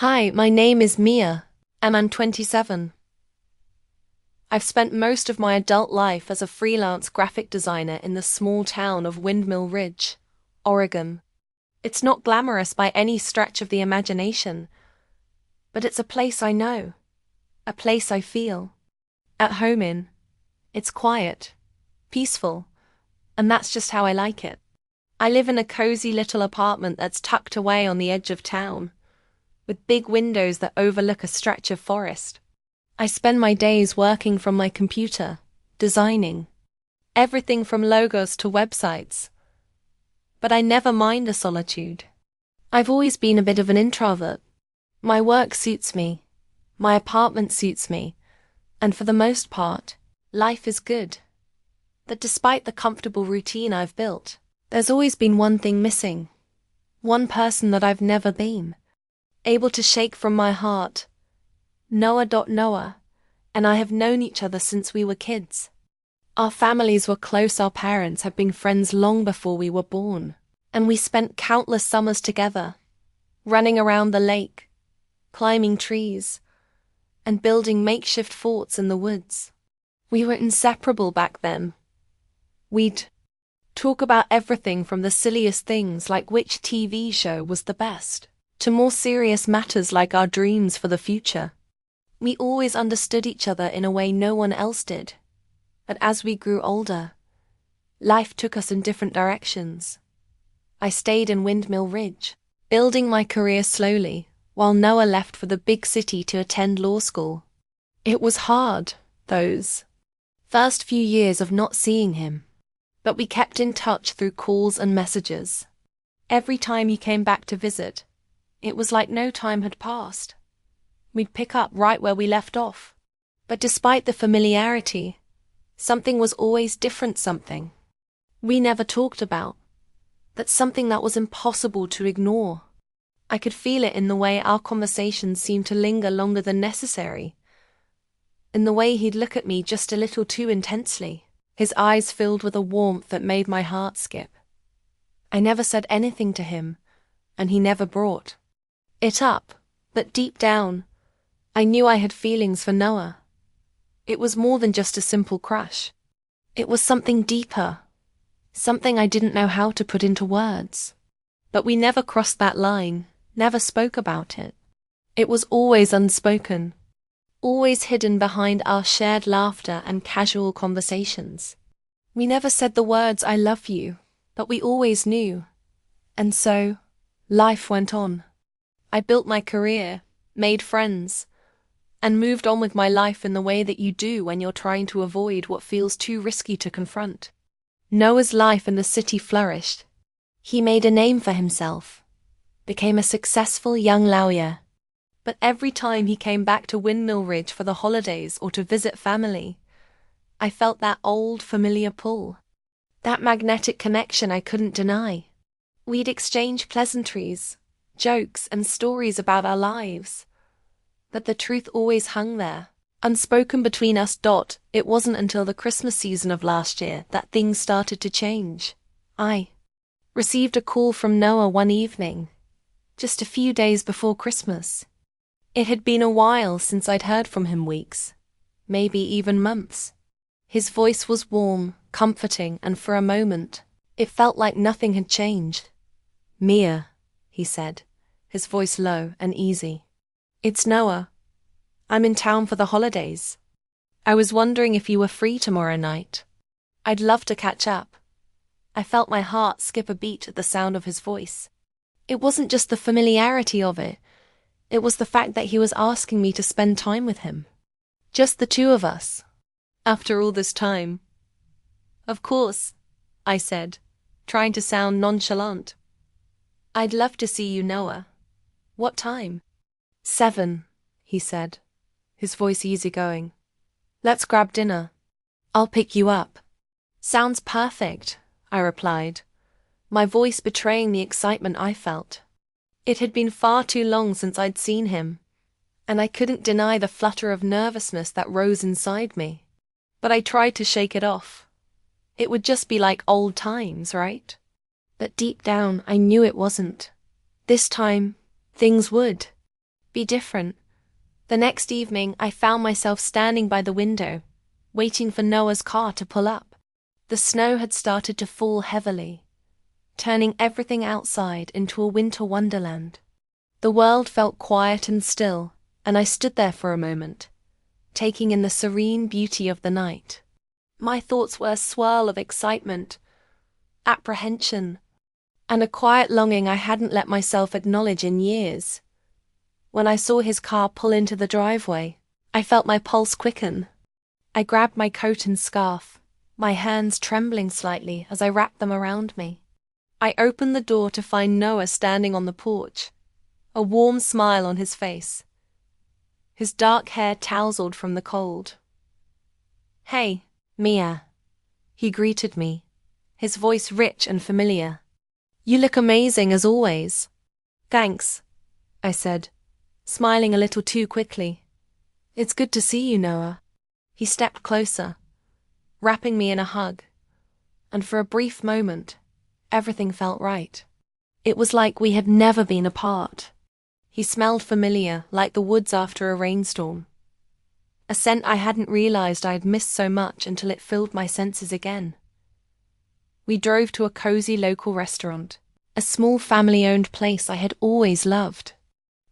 Hi, my name is Mia, and I'm 27. I've spent most of my adult life as a freelance graphic designer in the small town of Windmill Ridge, Oregon. It's not glamorous by any stretch of the imagination, but it's a place I know, a place I feel at home in. It's quiet, peaceful, and that's just how I like it. I live in a cozy little apartment that's tucked away on the edge of town, with big windows that overlook a stretch of forest. I spend my days working from my computer, designing everything from logos to websites. But I never mind the solitude. I've always been a bit of an introvert. My work suits me, my apartment suits me, and for the most part, life is good. But despite the comfortable routine I've built, there's always been one thing missing. One person that I've never been able to shake from my heart. Noah, and I have known each other since we were kids. Our families were close, our parents had been friends long before we were born, and we spent countless summers together, running around the lake, climbing trees, and building makeshift forts in the woods. We were inseparable back then. We'd talk about everything from the silliest things like which TV show was the best, to more serious matters like our dreams for the future. We always understood each other in a way no one else did. But as we grew older, life took us in different directions. I stayed in Windmill Ridge, building my career slowly, while Noah left for the big city to attend law school. It was hard, those first few years of not seeing him, but we kept in touch through calls and messages. Every time he came back to visit, it was like no time had passed. We'd pick up right where we left off. But despite the familiarity, something was always different, something we never talked about. That's something that was impossible to ignore. I could feel it in the way our conversations seemed to linger longer than necessary, in the way he'd look at me just a little too intensely, his eyes filled with a warmth that made my heart skip. I never said anything to him, and he never brought it up, but deep down, I knew I had feelings for Noah. It was more than just a simple crush. It was something deeper, something I didn't know how to put into words. But we never crossed that line, never spoke about it. It was always unspoken, always hidden behind our shared laughter and casual conversations. We never said the words "I love you," but we always knew. And so, life went on. I built my career, made friends, and moved on with my life in the way that you do when you're trying to avoid what feels too risky to confront. Noah's life in the city flourished. He made a name for himself, became a successful young lawyer. But every time he came back to Windmill Ridge for the holidays or to visit family, I felt that old familiar pull, that magnetic connection I couldn't deny. We'd exchange pleasantries, jokes, and stories about our lives, but the truth always hung there, unspoken between us. It wasn't until the Christmas season of last year that things started to change. I received a call from Noah one evening, just a few days before Christmas. It had been a while since I'd heard from him, weeks, maybe even months. His voice was warm, comforting, and for a moment, it felt like nothing had changed. "Mia," he said, his voice low and easy. "It's Noah. I'm in town for the holidays. I was wondering if you were free tomorrow night. I'd love to catch up." I felt my heart skip a beat at the sound of his voice. It wasn't just the familiarity of it. It was the fact that he was asking me to spend time with him. Just the two of us. After all this time. "Of course," I said, trying to sound nonchalant. "I'd love to see you, Noah. What time?" 7, he said, his voice easygoing. "Let's grab dinner. I'll pick you up." "Sounds perfect," I replied, my voice betraying the excitement I felt. It had been far too long since I'd seen him, and I couldn't deny the flutter of nervousness that rose inside me. But I tried to shake it off. It would just be like old times, right? But deep down, I knew it wasn't. This time, things would. be different. The next evening, I found myself standing by the window, waiting for Noah's car to pull up. The snow had started to fall heavily, turning everything outside into a winter wonderland. The world felt quiet and still, and I stood there for a moment, taking in the serene beauty of the night. My thoughts were a swirl of excitement, apprehension, and a quiet longing I hadn't let myself acknowledge in years. When I saw his car pull into the driveway, I felt my pulse quicken. I grabbed my coat and scarf, my hands trembling slightly as I wrapped them around me. I opened the door to find Noah standing on the porch, a warm smile on his face. His dark hair tousled from the cold. "Hey, Mia," he greeted me, his voice rich and familiar. "You look amazing as always." "Thanks," I said, smiling a little too quickly. "It's good to see you, Noah." He stepped closer, wrapping me in a hug, and for a brief moment, everything felt right. It was like we had never been apart. He smelled familiar, like the woods after a rainstorm. A scent I hadn't realized I had missed so much until it filled my senses again. We drove to a cozy local restaurant, a small family-owned place I had always loved.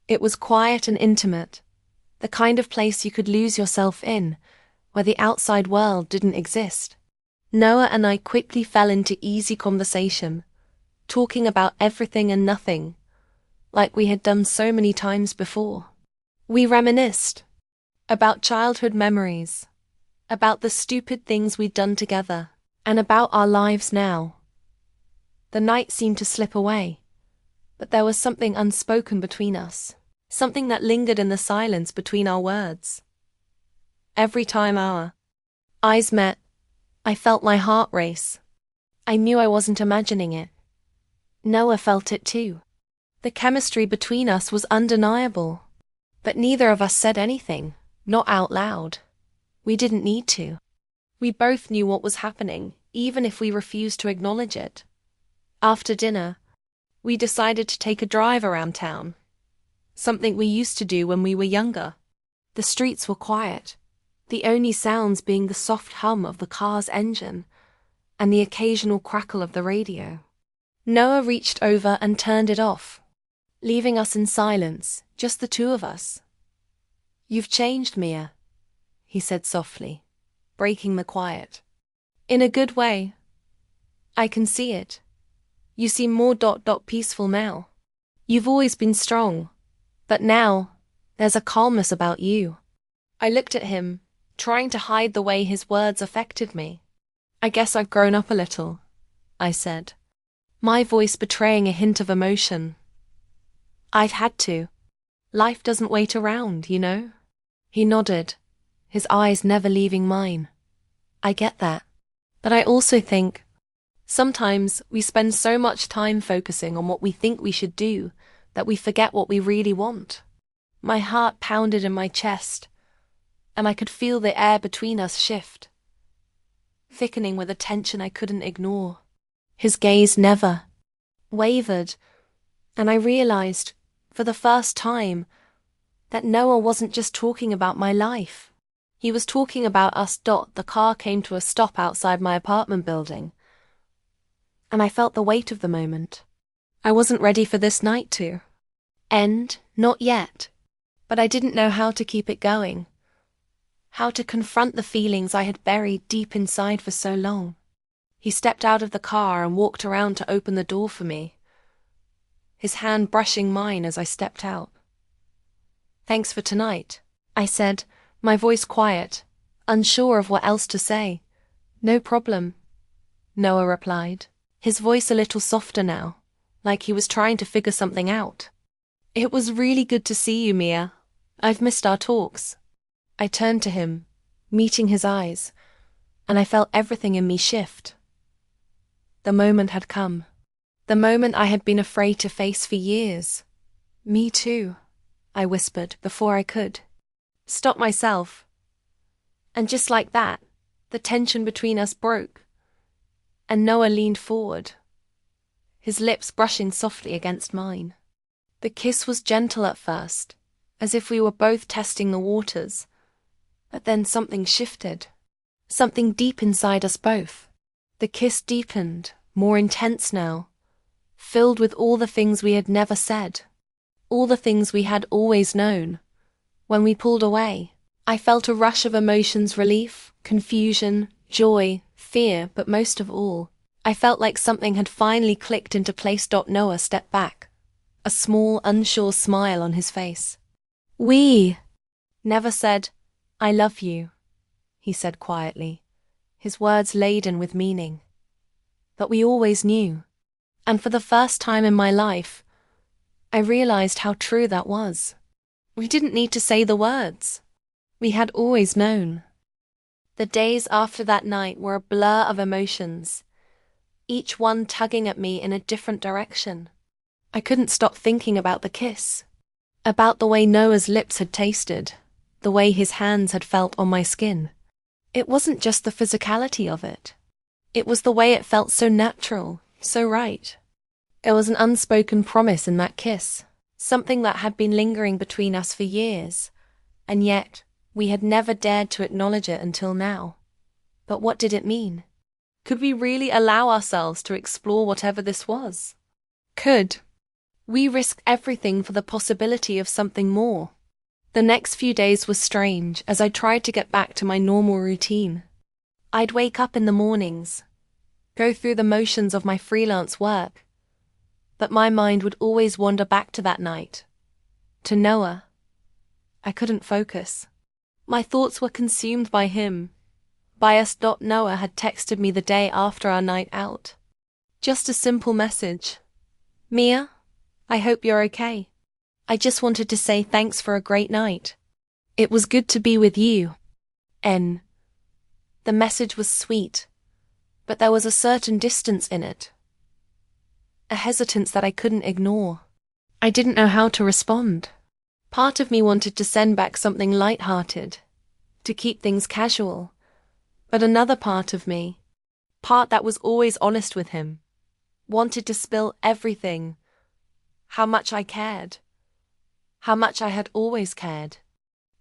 It was quiet and intimate, the kind of place you could lose yourself in, where the outside world didn't exist. Noah and I quickly fell into easy conversation, talking about everything and nothing, like we had done so many times before. We reminisced about childhood memories, about the stupid things we'd done together, and about our lives now. The night seemed to slip away, but there was something unspoken between us, something that lingered in the silence between our words. Every time our eyes met, I felt my heart race. I knew I wasn't imagining it. Noah felt it too. The chemistry between us was undeniable, but neither of us said anything, not out loud. We didn't need to. We both knew what was happening, even if we refused to acknowledge it. After dinner, we decided to take a drive around town, something we used to do when we were younger. The streets were quiet, the only sounds being the soft hum of the car's engine and the occasional crackle of the radio. Noah reached over and turned it off, leaving us in silence, just the two of us. "You've changed, Mia," he said softly, breaking the quiet. "In a good way. I can see it. You seem more peaceful now. You've always been strong, but now there's a calmness about you." I looked at him, trying to hide the way his words affected me. "I guess I've grown up a little," I said, my voice betraying a hint of emotion. "I've had to. Life doesn't wait around, you know?" He nodded, his eyes never leaving mine. "I get that. But I also think sometimes we spend so much time focusing on what we think we should do that we forget what we really want." My heart pounded in my chest, and I could feel the air between us shift, thickening with a tension I couldn't ignore. His gaze never wavered, and I realized, for the first time, that Noah wasn't just talking about my life. He was talking about us. The car came to a stop outside my apartment building, and I felt the weight of the moment. I wasn't ready for this night to end, not yet, but I didn't know how to keep it going, how to confront the feelings I had buried deep inside for so long. He stepped out of the car and walked around to open the door for me, his hand brushing mine as I stepped out. "Thanks for tonight," I said, my voice quiet, unsure of what else to say. "No problem," Noah replied, his voice a little softer now, like he was trying to figure something out. "It was really good to see you, Mia. I've missed our talks." I turned to him, meeting his eyes, and I felt everything in me shift. The moment had come. The moment I had been afraid to face for years. "Me too," I whispered before I could stop myself. And just like that, the tension between us broke, and Noah leaned forward, his lips brushing softly against mine. The kiss was gentle at first, as if we were both testing the waters. But then something shifted. Something deep inside us both. The kiss deepened, more intense now, filled with all the things we had never said, all the things we had always known. When we pulled away, I felt a rush of emotions: relief, confusion, joy, fear, but most of all, I felt like something had finally clicked into place. Noah stepped back, a small, unsure smile on his face. "We never said, 'I love you,'" he said quietly, his words laden with meaning. "But we always knew." And for the first time in my life, I realized how true that was. We didn't need to say the words. We had always known. The days after that night were a blur of emotions, each one tugging at me in a different direction. I couldn't stop thinking about the kiss, about the way Noah's lips had tasted, the way his hands had felt on my skin. It wasn't just the physicality of it. It was the way it felt so natural, so right. It was an unspoken promise in that kiss, something that had been lingering between us for years, and yet we had never dared to acknowledge it until now. But what did it mean? Could we really allow ourselves to explore whatever this was? Could we risk everything for the possibility of something more? The next few days were strange as I tried to get back to my normal routine. I'd wake up in the mornings, go through the motions of my freelance work, but my mind would always wander back to that night, to Noah. I couldn't focus. My thoughts were consumed by him, by us. Noah had texted me the day after our night out. Just a simple message. "Mia, I hope you're okay. I just wanted to say thanks for a great night. It was good to be with you. N." The message was sweet, but there was a certain distance in it. A hesitance that I couldn't ignore. I didn't know how to respond. Part of me wanted to send back something light-hearted, to keep things casual, but another part of me, part that was always honest with him, wanted to spill everything, how much I cared, how much I had always cared.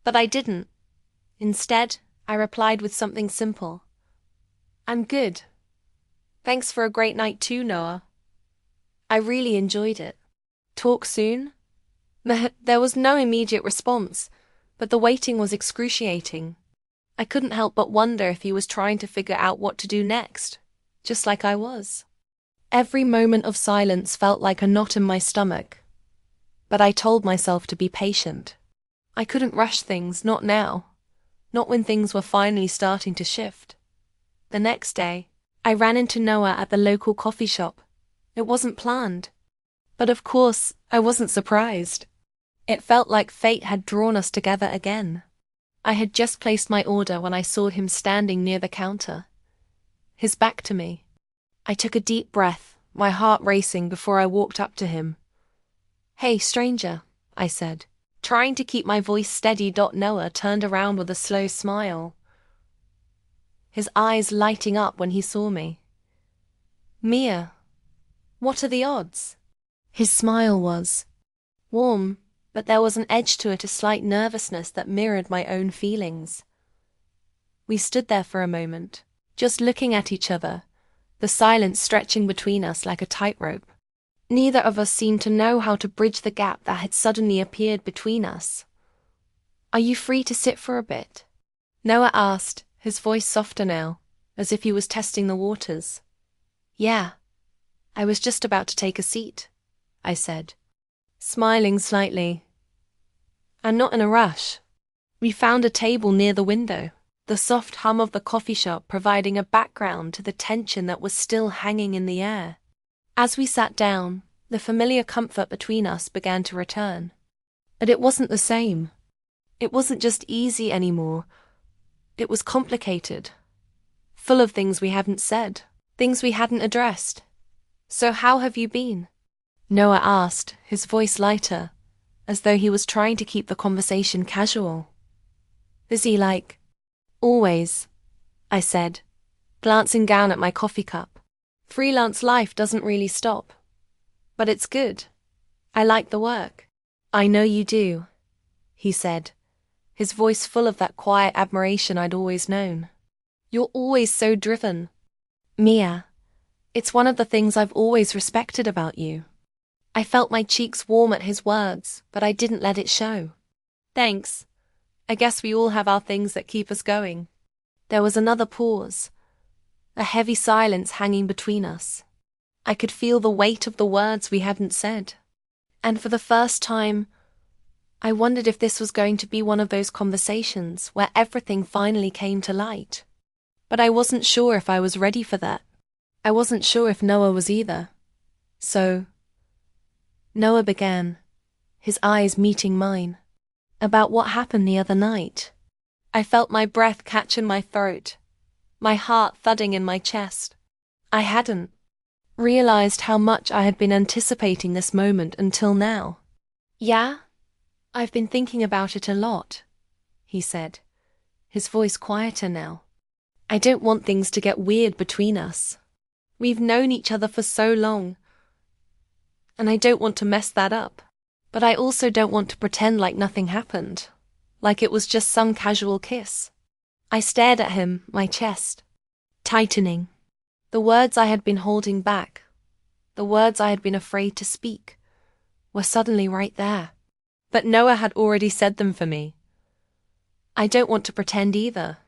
But I didn't. Instead, I replied with something simple. "I'm good. Thanks for a great night too, Noah. I really enjoyed it. Talk soon?" There was no immediate response, but the waiting was excruciating. I couldn't help but wonder if he was trying to figure out what to do next, just like I was. Every moment of silence felt like a knot in my stomach, but I told myself to be patient. I couldn't rush things, not now, not when things were finally starting to shift. The next day, I ran into Noah at the local coffee shop. It wasn't planned, but of course, I wasn't surprised. It felt like fate had drawn us together again. I had just placed my order when I saw him standing near the counter, his back to me. I took a deep breath, my heart racing before I walked up to him. "Hey, stranger," I said, trying to keep my voice steady. Noah turned around with a slow smile, his eyes lighting up when he saw me. "Mia, what are the odds?" His smile was warm, but there was an edge to it, a slight nervousness that mirrored my own feelings. We stood there for a moment, just looking at each other, the silence stretching between us like a tightrope. Neither of us seemed to know how to bridge the gap that had suddenly appeared between us. "Are you free to sit for a bit?" Noah asked, his voice softer now, as if he was testing the waters. "Yeah. I was just about to take a seat," I said, smiling slightly. "I'm not in a rush." We found a table near the window, the soft hum of the coffee shop providing a background to the tension that was still hanging in the air. As we sat down, the familiar comfort between us began to return. But it wasn't the same. It wasn't just easy anymore. It was complicated, full of things we hadn't said, things we hadn't addressed. "So how have you been?" Noah asked, his voice lighter, as though he was trying to keep the conversation casual. "Busy like always," I said, glancing down at my coffee cup. "Freelance life doesn't really stop. But it's good. I like the work." "I know you do," he said, his voice full of that quiet admiration I'd always known. You're always so driven. Mia, it's one of the things I've always respected about you. I felt my cheeks warm at his words, but I didn't let it show. Thanks. I guess we all have our things that keep us going. There was another pause, a heavy silence hanging between us. I could feel the weight of the words we hadn't said. And for the first time, I wondered if this was going to be one of those conversations where everything finally came to light. But I wasn't sure if I was ready for that. I wasn't sure if Noah was either. So, Noah began, his eyes meeting mine, about what happened the other night. I felt my breath catch in my throat, my heart thudding in my chest. I hadn't realized how much I had been anticipating this moment until now. Yeah? I've been thinking about it a lot, he said, his voice quieter now. I don't want things to get weird between us. We've known each other for so long, and I don't want to mess that up. But I also don't want to pretend like nothing happened, like it was just some casual kiss. I stared at him, my chest tightening. The words I had been holding back, the words I had been afraid to speak, were suddenly right there. But Noah had already said them for me. I don't want to pretend either,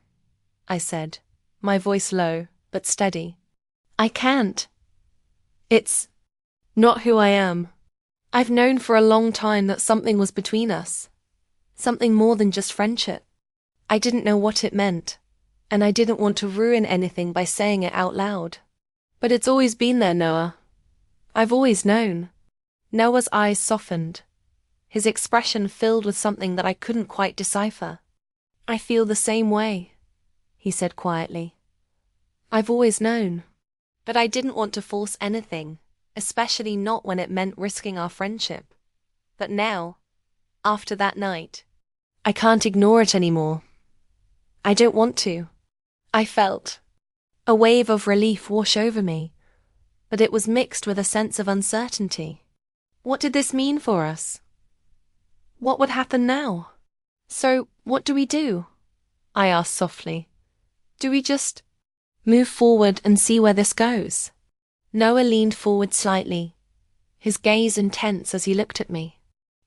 I said, my voice low but steady. I can't. It's not who I am. I've known for a long time that something was between us, something more than just friendship. I didn't know what it meant, and I didn't want to ruin anything by saying it out loud. But it's always been there, Noah. I've always known. Noah's eyes softened, his expression filled with something that I couldn't quite decipher. I feel the same way, he said quietly. I've always known. But I didn't want to force anything, especially not when it meant risking our friendship. But now, after that night, I can't ignore it anymore. I don't want to. I felt a wave of relief wash over me, but it was mixed with a sense of uncertainty. What did this mean for us? What would happen now? So, what do we do? I asked softly. Do we just move forward and see where this goes? Noah leaned forward slightly, his gaze intense as he looked at me.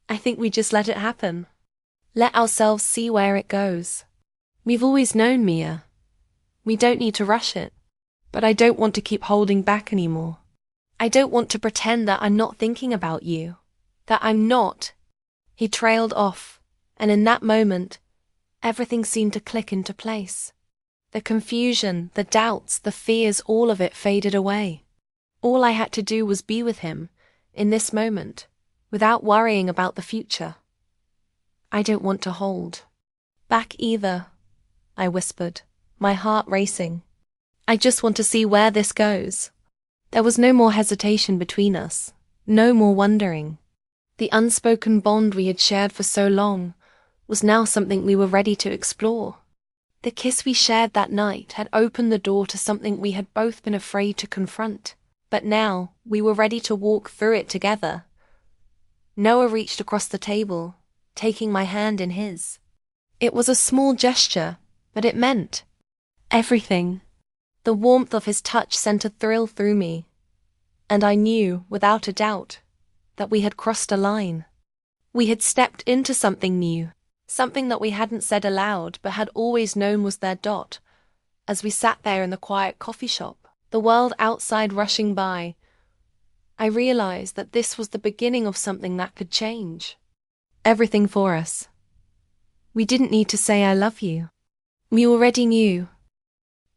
I think we just let it happen. Let ourselves see where it goes. We've always known, Mia. We don't need to rush it. But I don't want to keep holding back anymore. I don't want to pretend that I'm not thinking about you. That I'm not. He trailed off, and in that moment, everything seemed to click into place. The confusion, the doubts, the fears, all of it faded away. All I had to do was be with him, in this moment, without worrying about the future. I don't want to hold back either, I whispered, my heart racing. I just want to see where this goes. There was no more hesitation between us, no more wondering. The unspoken bond we had shared for so long was now something we were ready to explore. The kiss we shared that night had opened the door to something we had both been afraid to confront, but now we were ready to walk through it together. Noah reached across the table, taking my hand in his. It was a small gesture, but it meant everything. The warmth of his touch sent a thrill through me, and I knew, without a doubt, that we had crossed a line. We had stepped into something new, something that we hadn't said aloud but had always known was their dot. As we sat there in the quiet coffee shop, the world outside rushing by, I realized that this was the beginning of something that could change everything for us. We didn't need to say I love you. We already knew.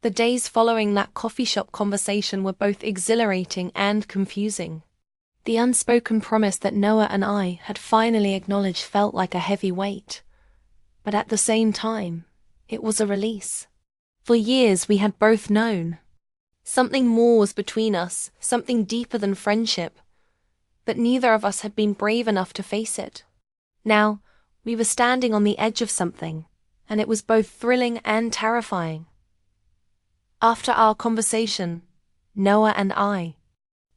The days following that coffee shop conversation were both exhilarating and confusing. The unspoken promise that Noah and I had finally acknowledged felt like a heavy weight. But at the same time, it was a release. For years we had both known. Something more was between us, something deeper than friendship. But neither of us had been brave enough to face it. Now, we were standing on the edge of something, and it was both thrilling and terrifying. After our conversation, Noah and I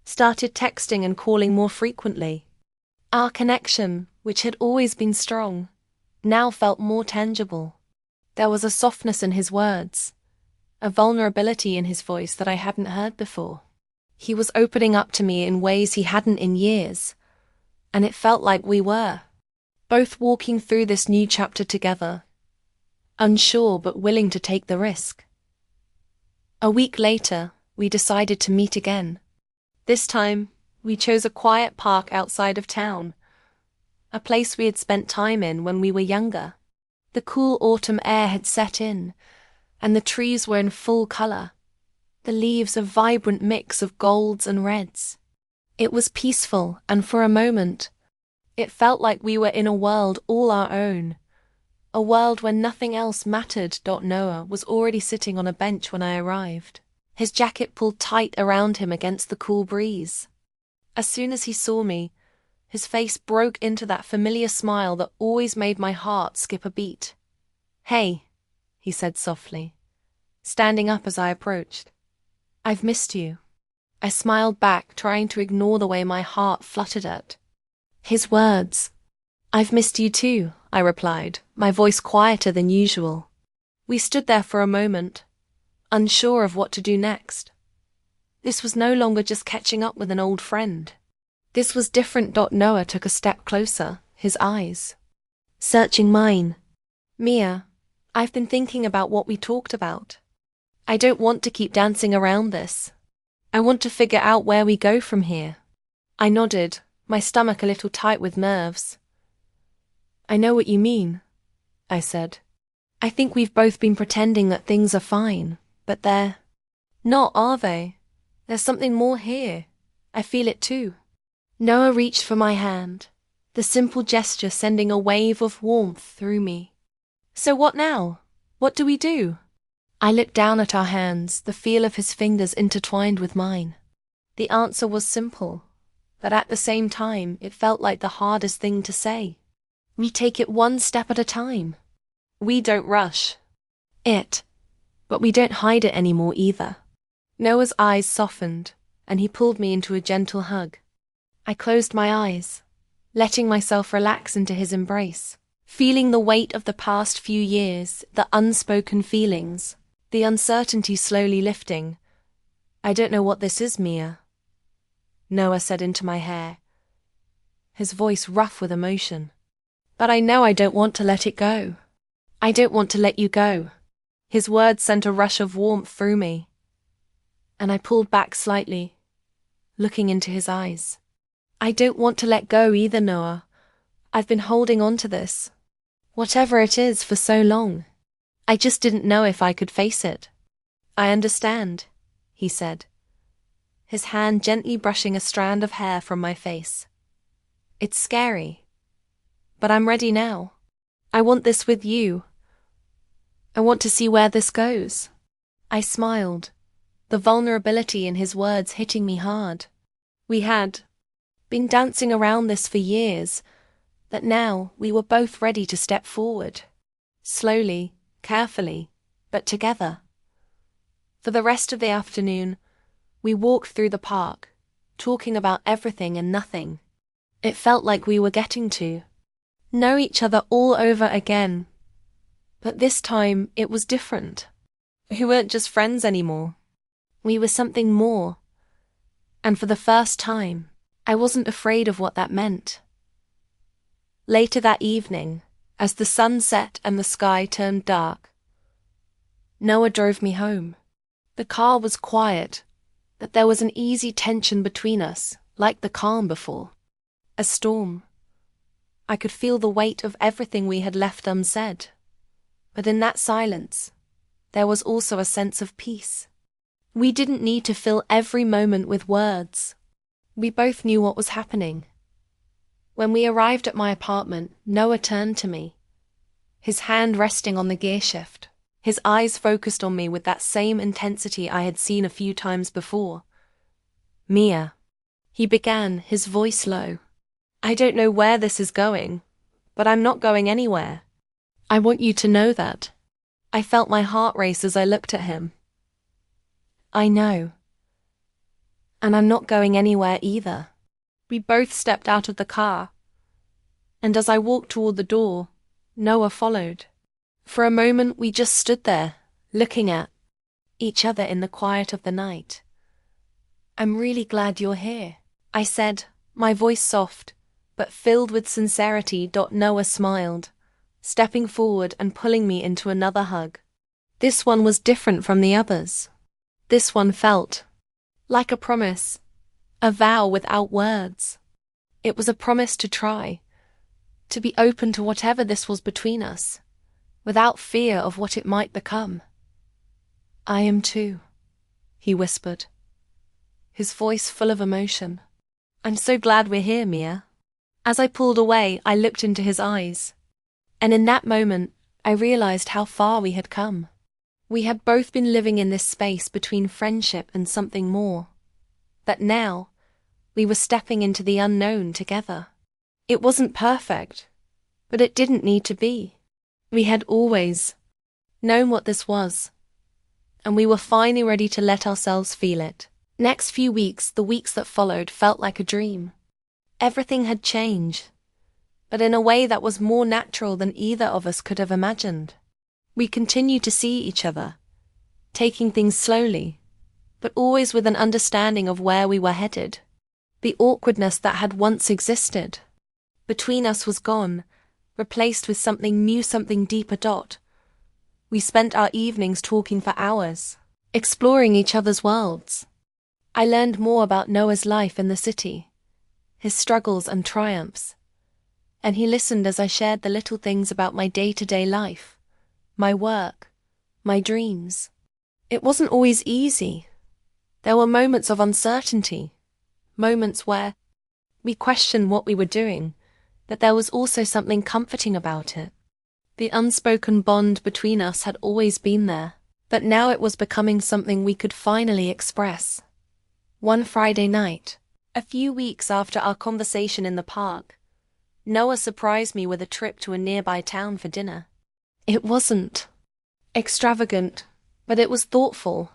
started texting and calling more frequently. Our connection, which had always been strong, now felt more tangible. There was a softness in his words, a vulnerability in his voice that I hadn't heard before. He was opening up to me in ways he hadn't in years, and it felt like we were both walking through this new chapter together, unsure but willing to take the risk. A week later, we decided to meet again. This time, we chose a quiet park outside of town, a place we had spent time in when we were younger. The cool autumn air had set in, and the trees were in full color, the leaves a vibrant mix of golds and reds. It was peaceful, and for a moment, it felt like we were in a world all our own, a world where nothing else mattered. Noah was already sitting on a bench when I arrived, his jacket pulled tight around him against the cool breeze. As soon as he saw me, his face broke into that familiar smile that always made my heart skip a beat. "Hey," he said softly, standing up as I approached. "I've missed you." I smiled back, trying to ignore the way my heart fluttered at his words. "I've missed you too," I replied, my voice quieter than usual. We stood there for a moment, unsure of what to do next. This was no longer just catching up with an old friend. This was different. Noah took a step closer, his eyes searching mine. "Mia, I've been thinking about what we talked about. I don't want to keep dancing around this. I want to figure out where we go from here." I nodded, my stomach a little tight with nerves. "I know what you mean," I said. "I think we've both been pretending that things are fine, but they're not, are they? There's something more here. I feel it too." Noah reached for my hand, the simple gesture sending a wave of warmth through me. "So what now? What do we do?" I looked down at our hands, the feel of his fingers intertwined with mine. The answer was simple, but at the same time, it felt like the hardest thing to say. We take it one step at a time. We don't rush it, but we don't hide it anymore either. Noah's eyes softened, and he pulled me into a gentle hug. I closed my eyes, letting myself relax into his embrace, feeling the weight of the past few years, the unspoken feelings, the uncertainty slowly lifting. "I don't know what this is, Mia," Noah said into my hair, his voice rough with emotion. "But I know I don't want to let it go. I don't want to let you go." His words sent a rush of warmth through me, and I pulled back slightly, looking into his eyes. "I don't want to let go either, Noah. I've been holding on to this, whatever it is, for so long. I just didn't know if I could face it." "I understand," he said, his hand gently brushing a strand of hair from my face. "It's scary, but I'm ready now. I want this with you. I want to see where this goes." I smiled, the vulnerability in his words hitting me hard. We had been dancing around this for years, that now we were both ready to step forward. Slowly, carefully, but together. For the rest of the afternoon, we walked through the park, talking about everything and nothing. It felt like we were getting to know each other all over again. But this time, it was different. We weren't just friends anymore. We were something more. And for the first time, I wasn't afraid of what that meant. Later that evening, as the sun set and the sky turned dark, Noah drove me home. The car was quiet, but there was an easy tension between us, like the calm before. A storm. I could feel the weight of everything we had left unsaid. But in that silence, there was also a sense of peace. We didn't need to fill every moment with words. We both knew what was happening. When we arrived at my apartment, Noah turned to me, his hand resting on the gear shift, his eyes focused on me with that same intensity I had seen a few times before. "Mia," he began, his voice low. "I don't know where this is going, but I'm not going anywhere. I want you to know that." I felt my heart race as I looked at him. "I know. And I'm not going anywhere either." We both stepped out of the car, and as I walked toward the door, Noah followed. For a moment we just stood there, looking at each other in the quiet of the night. "I'm really glad you're here," I said, my voice soft, but filled with sincerity. Noah smiled, stepping forward and pulling me into another hug. This one was different from the others. This one felt like a promise, a vow without words. It was a promise to try, to be open to whatever this was between us, without fear of what it might become. "I am too," he whispered, his voice full of emotion. "I'm so glad we're here, Mia." As I pulled away, I looked into his eyes, and in that moment, I realized how far we had come. We had both been living in this space between friendship and something more. But now, we were stepping into the unknown together. It wasn't perfect, but it didn't need to be. We had always known what this was, and we were finally ready to let ourselves feel it. Next few weeks, the weeks that followed, felt like a dream. Everything had changed, but in a way that was more natural than either of us could have imagined. We continued to see each other, taking things slowly, but always with an understanding of where we were headed. The awkwardness that had once existed between us was gone, replaced with something new, something deeper. We spent our evenings talking for hours, exploring each other's worlds. I learned more about Noah's life in the city, his struggles and triumphs, and he listened as I shared the little things about my day-to-day life, my work, my dreams. It wasn't always easy. There were moments of uncertainty, moments where we questioned what we were doing, but there was also something comforting about it. The unspoken bond between us had always been there, but now it was becoming something we could finally express. One Friday night, a few weeks after our conversation in the park, Noah surprised me with a trip to a nearby town for dinner. It wasn't extravagant, but it was thoughtful.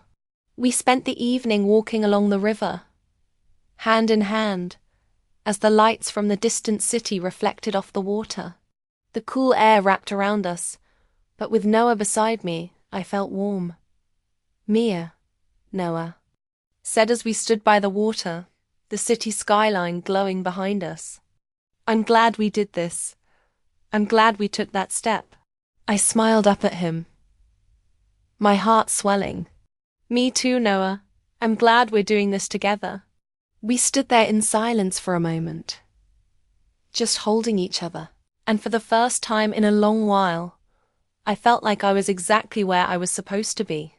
We spent the evening walking along the river, hand in hand, as the lights from the distant city reflected off the water. The cool air wrapped around us, but with Noah beside me, I felt warm. "Mia," Noah said as we stood by the water, the city skyline glowing behind us. "I'm glad we did this. I'm glad we took that step." I smiled up at him, my heart swelling. "Me too, Noah. I'm glad we're doing this together." We stood there in silence for a moment, just holding each other, and for the first time in a long while, I felt like I was exactly where I was supposed to be.